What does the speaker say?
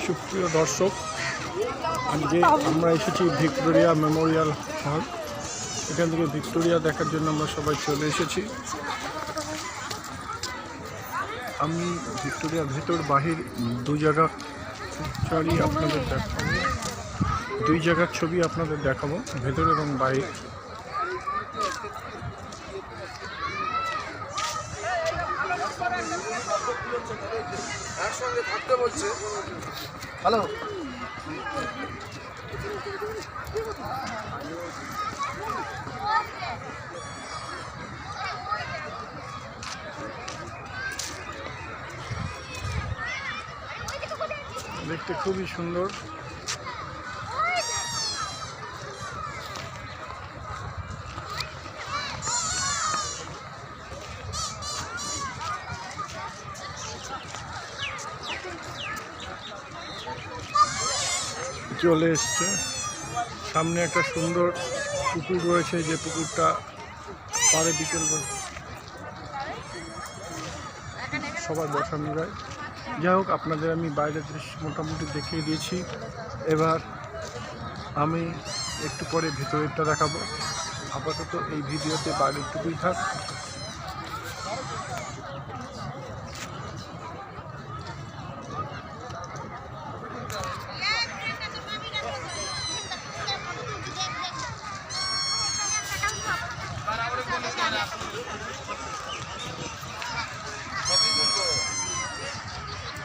সুপ্রিয় দর্শক, আজকে আমরা এসেছি ভিক্টোরিয়া মেমোরিয়াল হল। এখান থেকে ভিক্টোরিয়া দেখার জন্য আমরা সবাই চলে এসেছি। আমি ভিক্টোরিয়ার ভেতর বাহির দুই জায়গার ছবি আপনাদের দেখাবো, ভেতর এবং বাহির। একসঙ্গে থাকতে বলছে। হ্যালো, দেখতে খুবই সুন্দর। চলে এসছে সামনে একটা সুন্দর পুকুর রয়েছে, যে পুকুরটা পারে বিকেল সবাই বসানো যায়। যাই হোক, আপনাদের আমি বাইরের দৃশ্য মোটামুটি দেখিয়ে দিয়েছি। এবার আমি একটু পরে ভেতরেরটা দেখাবো। আপাতত এই ভিডিওতে বাইরেরটুকুই থাক।